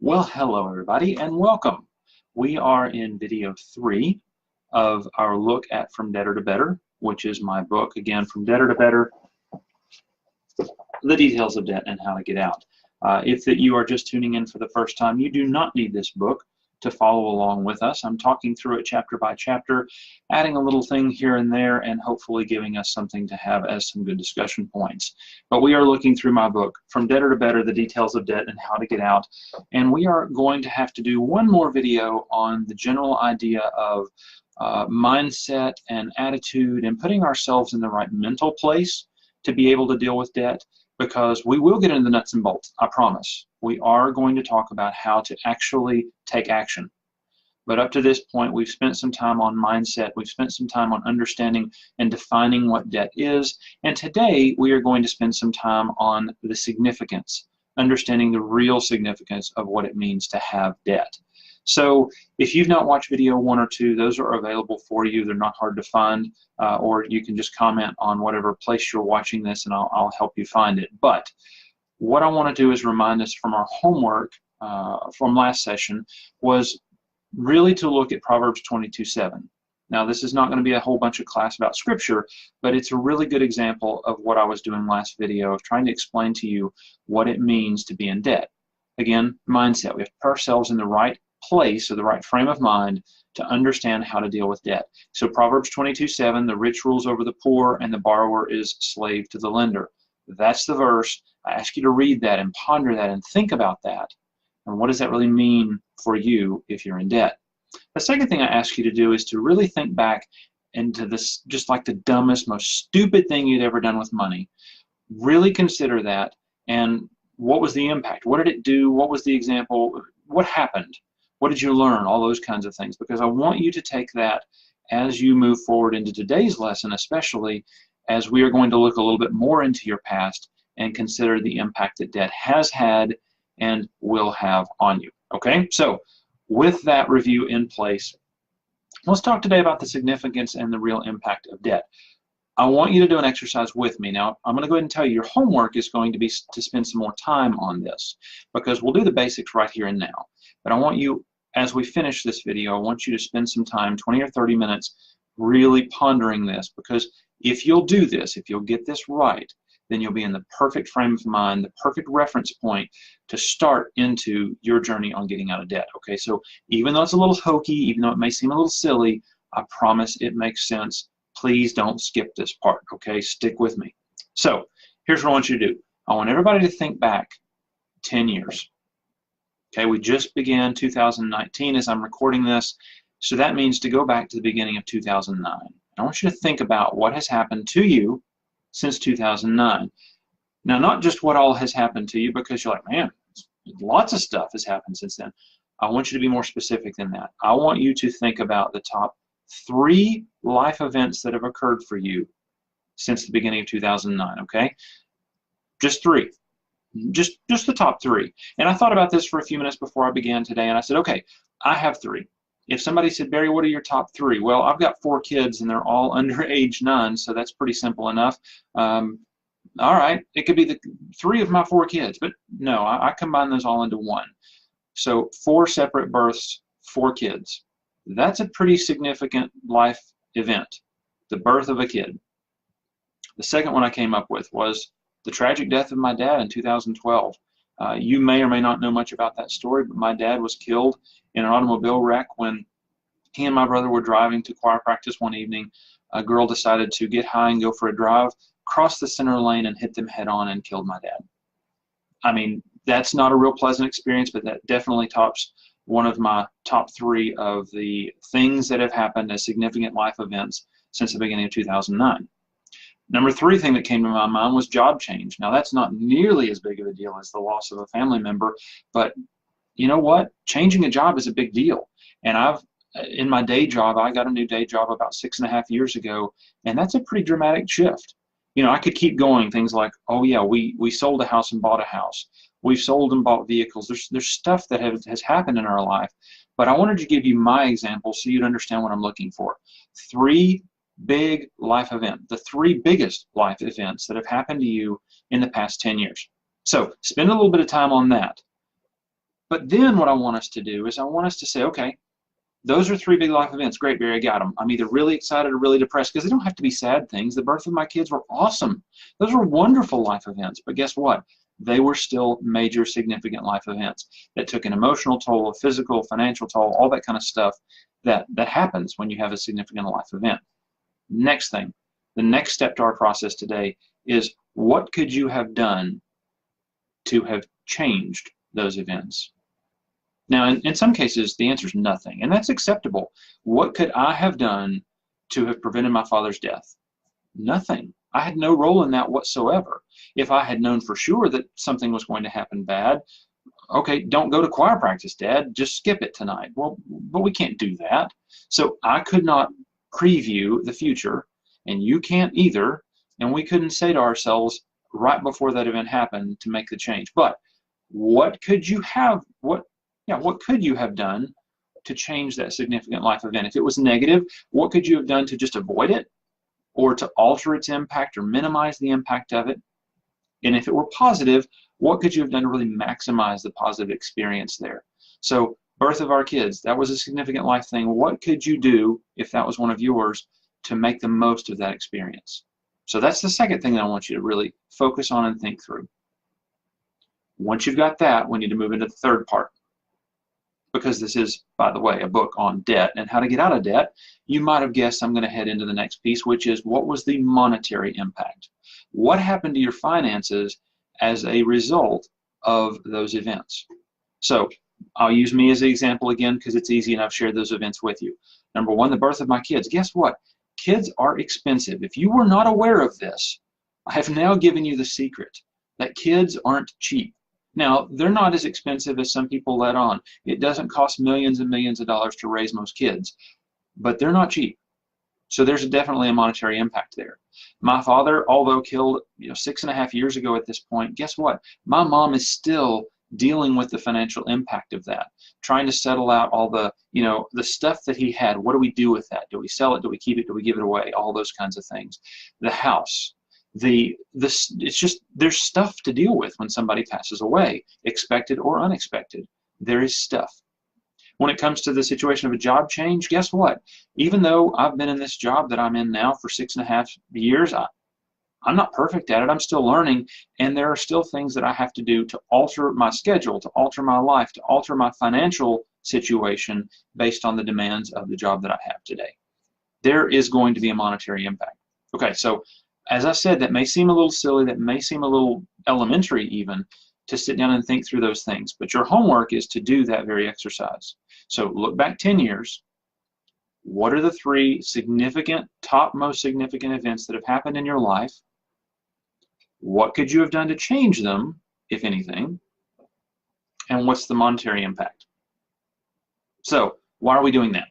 Well, hello everybody and welcome. We are in video 3 of our look at From Debtor to Better, which is my book, again, From Debtor to Better, The Details of Debt and How to Get Out. If that you are just tuning in for the first time, you do not need this book to follow along with us. I'm talking through it chapter by chapter, adding a little thing here and there, and hopefully giving us something to have as some good discussion points. But we are looking through my book, From Debtor to Better, The Details of Debt and How to Get Out, and we are going to have to do one more video on the general idea of mindset and attitude and putting ourselves in the right mental place to be able to deal with debt, because we will get into the nuts and bolts, I promise. We are going to talk about how to actually take action. But up to this point, we've spent some time on mindset, we've spent some time on understanding and defining what debt is, and today we are going to spend some time on the significance, understanding the real significance of what it means to have debt. So if you've not watched video 1 or 2, those are available for you. They're not hard to find, or you can just comment on whatever place you're watching this and I'll help you find it. But what I want to do is remind us from our homework from last session was really to look at Proverbs 22:7. Now, this is not going to be a whole bunch of class about scripture, but it's a really good example of what I was doing last video, of trying to explain to you what it means to be in debt. Again, mindset. We have to put ourselves in the right place or the right frame of mind to understand how to deal with debt. So Proverbs 22:7, the rich rules over the poor and the borrower is slave to the lender. That's the verse. I ask you to read that and ponder that and think about that. And what does that really mean for you if you're in debt? The second thing I ask you to do is to really think back into this, just like the dumbest, most stupid thing you'd ever done with money. Really consider that, and what was the impact? What did it do? What was the example? What happened? What did you learn? All those kinds of things, because I want you to take that as you move forward into today's lesson, especially as we are going to look a little bit more into your past and consider the impact that debt has had and will have on you. Okay, so with that review in place, let's talk today about the significance and the real impact of debt. I want you to do an exercise with me. Now, I'm going to go ahead and tell you your homework is going to be to spend some more time on this, because we'll do the basics right here and now. But I want you, as we finish this video, I want you to spend some time, 20 or 30 minutes, really pondering this, because if you'll do this, if you'll get this right, then you'll be in the perfect frame of mind, the perfect reference point to start into your journey on getting out of debt. Okay, so even though it's a little hokey, even though it may seem a little silly, I promise it makes sense. Please don't skip this part, okay? Stick with me. So here's what I want you to do. I want everybody to think back 10 years. Okay, we just began 2019 as I'm recording this, so that means to go back to the beginning of 2009. I want you to think about what has happened to you since 2009. Now, not just what all has happened to you, because you're like, man, lots of stuff has happened since then. I want you to be more specific than that. I want you to think about the top 3 life events that have occurred for you since the beginning of 2009, okay? Just 3. Just the top 3. And I thought about this for a few minutes before I began today, and I said, okay, I have 3. If somebody said, Barry, what are your top 3? Well, I've got 4 kids, and they're all under age 9, so that's pretty simple enough. All right, it could be the 3 of my 4 kids, but no, I combine those all into 1. So 4 separate births, 4 kids. That's a pretty significant life event, the birth of a kid. The second one I came up with was the tragic death of my dad in 2012. You may or may not know much about that story, but my dad was killed in an automobile wreck when he and my brother were driving to choir practice one evening. A girl decided to get high and go for a drive, crossed the center lane and hit them head on and killed my dad. I mean, that's not a real pleasant experience, but that definitely tops one of my top 3 of the things that have happened as significant life events since the beginning of 2009. Number 3 thing that came to my mind was job change. Now, that's not nearly as big of a deal as the loss of a family member, but you know what? Changing a job is a big deal. And in my day job, I got a new day job about 6.5 years ago, and that's a pretty dramatic shift. You know, I could keep going, things like, oh yeah, we sold a house and bought a house. We've sold and bought vehicles. There's stuff that has happened in our life, but I wanted to give you my example so you'd understand what I'm looking for. 3 big life events, the 3 biggest life events that have happened to you in the past 10 years. So spend a little bit of time on that. But then what I want us to do is I want us to say, okay, those are 3 big life events. Great, Barry, I got them. I'm either really excited or really depressed, because they don't have to be sad things. The birth of my kids were awesome. Those were wonderful life events. But guess what? They were still major, significant life events that took an emotional toll, a physical, financial toll, all that kind of stuff that happens when you have a significant life event. Next thing, the next step to our process today is, what could you have done to have changed those events? Now, in some cases, the answer is nothing, and that's acceptable. What could I have done to have prevented my father's death? Nothing. I had no role in that whatsoever. If I had known for sure that something was going to happen bad, okay, don't go to choir practice, Dad, just skip it tonight. Well, but we can't do that. So I could not preview the future, and you can't either, and we couldn't say to ourselves right before that event happened to make the change. But what could you have, what could you have done to change that significant life event? If it was negative, what could you have done to just avoid it, or to alter its impact or minimize the impact of it? And if it were positive, what could you have done to really maximize the positive experience there? So, birth of our kids, that was a significant life thing. What could you do, if that was one of yours, to make the most of that experience? So that's the second thing that I want you to really focus on and think through. Once you've got that, we need to move into the third part. Because this is, by the way, a book on debt and how to get out of debt, you might have guessed I'm going to head into the next piece, which is, what was the monetary impact? What happened to your finances as a result of those events? So I'll use me as an example again, because it's easy and I've shared those events with you. Number one, the birth of my kids. Guess what? Kids are expensive. If you were not aware of this, I have now given you the secret that kids aren't cheap. Now, they're not as expensive as some people let on. It doesn't cost millions and millions of dollars to raise most kids, but they're not cheap. So there's definitely a monetary impact there. My father, although killed 6.5 years ago at this point, guess what? My mom is still dealing with the financial impact of that, trying to settle out all the, the stuff that he had. What do we do with that? Do we sell it? Do we keep it? Do we give it away? All those kinds of things. The house. It's just, there's stuff to deal with when somebody passes away, expected or unexpected. There is stuff. When it comes to the situation of a job change, guess what? Even though I've been in this job that I'm in now for 6.5 years, I'm not perfect at it. I'm still learning, and there are still things that I have to do to alter my schedule, to alter my life, to alter my financial situation based on the demands of the job that I have today. There is going to be a monetary impact. Okay, so as I said, that may seem a little silly, that may seem a little elementary even, to sit down and think through those things. But your homework is to do that very exercise. So look back 10 years. What are the 3 significant, most significant events that have happened in your life? What could you have done to change them, if anything? And what's the monetary impact? So why are we doing that?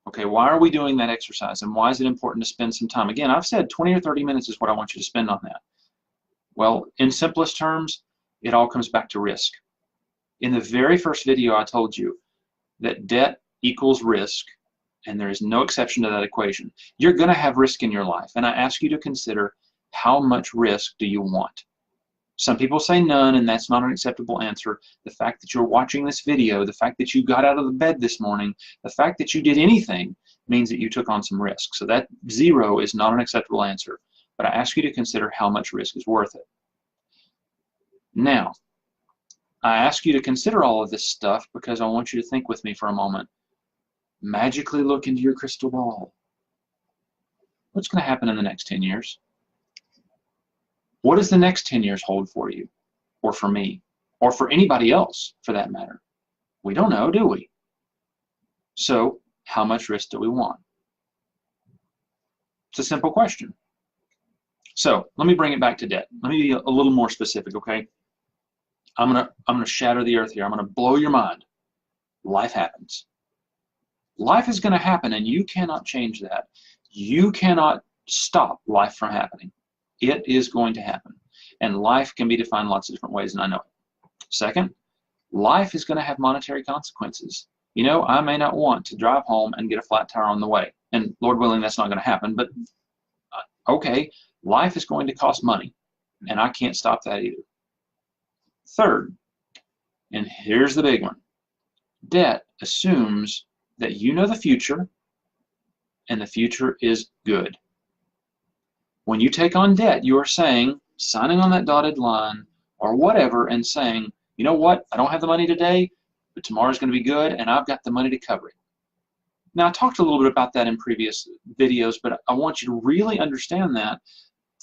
Okay, why are we doing that exercise, and why is it important to spend some time? Again, I've said 20 or 30 minutes is what I want you to spend on that. Well, in simplest terms, it all comes back to risk. In the very first video, I told you that debt equals risk, and there is no exception to that equation. You're going to have risk in your life, and I ask you to consider, how much risk do you want? Some people say none, and that's not an acceptable answer. The fact that you're watching this video, the fact that you got out of the bed this morning, the fact that you did anything means that you took on some risk. So that 0 is not an acceptable answer. But I ask you to consider how much risk is worth it. Now, I ask you to consider all of this stuff because I want you to think with me for a moment. Magically look into your crystal ball. What's going to happen in the next 10 years? What does the next 10 years hold for you, or for me, or for anybody else for that matter? We don't know, do we? So, how much risk do we want? It's a simple question. So, let me bring it back to debt. Let me be a little more specific, okay? I'm gonna shatter the earth here. I'm gonna blow your mind. Life happens. Life is gonna happen, and you cannot change that. You cannot stop life from happening. It is going to happen. And life can be defined lots of different ways, and I know it. Second, life is going to have monetary consequences. I may not want to drive home and get a flat tire on the way. And Lord willing, that's not going to happen. But, okay, life is going to cost money, and I can't stop that either. Third, And here's the big one. Debt assumes that you know the future, and the future is good. When you take on debt, you are saying, signing on that dotted line or whatever, and saying, you know what, I don't have the money today, but tomorrow's going to be good, and I've got the money to cover it. Now, I talked a little bit about that in previous videos, but I want you to really understand that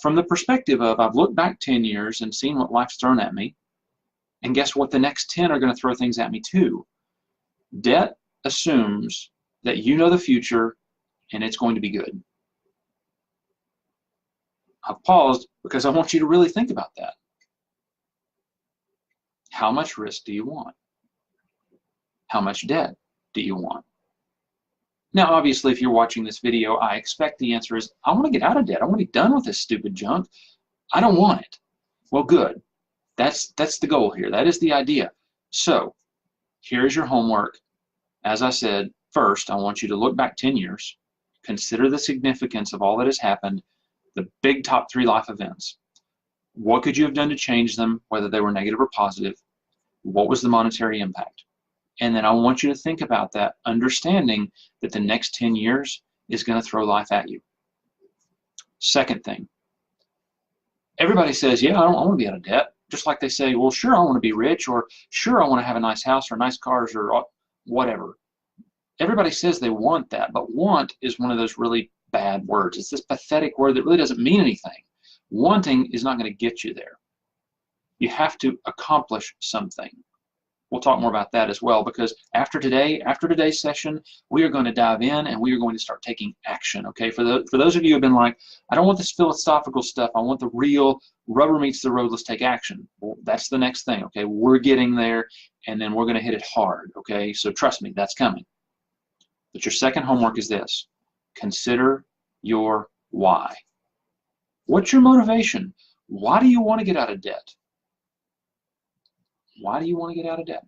from the perspective of I've looked back 10 years and seen what life's thrown at me, and guess what? The next 10 are going to throw things at me too. Debt assumes that you know the future and it's going to be good. I've paused because I want you to really think about that. How much risk do you want? How much debt do you want? Now, obviously, if you're watching this video, I expect the answer is, I want to get out of debt. I want to be done with this stupid junk. I don't want it. Well, good. That's the goal here. That is the idea. So, here's your homework. As I said, first, I want you to look back 10 years, consider the significance of all that has happened, the big top 3 life events. What could you have done to change them, whether they were negative or positive? What was the monetary impact? And then I want you to think about that, understanding that the next 10 years is going to throw life at you. Second thing, everybody says, yeah, I want to be out of debt. Just like they say, well, sure, I want to be rich, or sure, I want to have a nice house or nice cars or whatever. Everybody says they want that, but want is one of those really bad words. It's this pathetic word that really doesn't mean anything. Wanting is not going to get you there. You have to accomplish something. We'll talk more about that as well, because after today's session, we are going to dive in and we are going to start taking action. Okay, for those of you who have been like, I don't want this philosophical stuff, I want the real rubber meets the road, let's take action. Well, that's the next thing. Okay, we're getting there, and then we're going to hit it hard. Okay, so trust me, that's coming. But your second homework is this: consider your why. What's your motivation? Why do you want to get out of debt? Why do you want to get out of debt?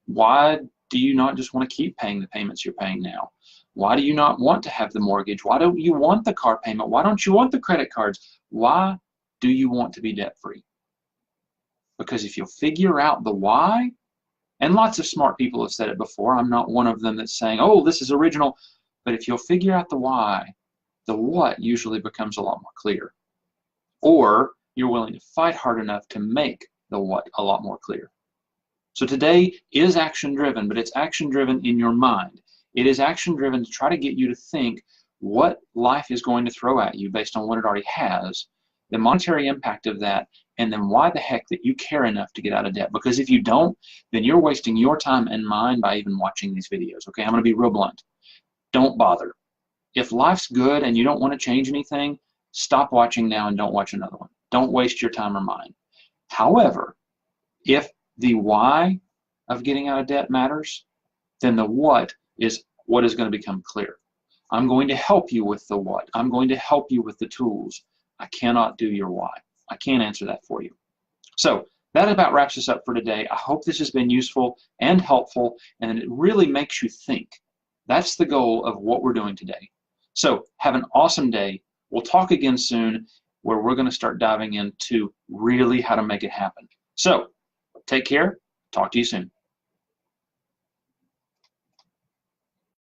Why do you not just want to keep paying the payments you're paying now? Why do you not want to have the mortgage? Why don't you want the car payment? Why don't you want the credit cards? Why do you want to be debt-free? Because if you'll figure out the why, and lots of smart people have said it before, I'm not one of them that's saying, oh, this is original, but if you'll figure out the why, the what usually becomes a lot more clear. Or you're willing to fight hard enough to make the what a lot more clear. So today is action driven, but it's action driven in your mind. It is action driven to try to get you to think what life is going to throw at you based on what it already has, the monetary impact of that, and then why the heck that you care enough to get out of debt. Because if you don't, then you're wasting your time and mine by even watching these videos. Okay, I'm going to be real blunt. Don't bother. If life's good and you don't want to change anything, stop watching now and don't watch another one. Don't waste your time or mine. However, if the why of getting out of debt matters, then the what is what is going to become clear. I'm going to help you with the what. I'm going to help you with the tools. I cannot do your why. I can't answer that for you. So that about wraps us up for today. I hope this has been useful and helpful, and it really makes you think. That's the goal of what we're doing today. So have an awesome day. We'll talk again soon, where we're going to start diving into really how to make it happen. So take care. Talk to you soon.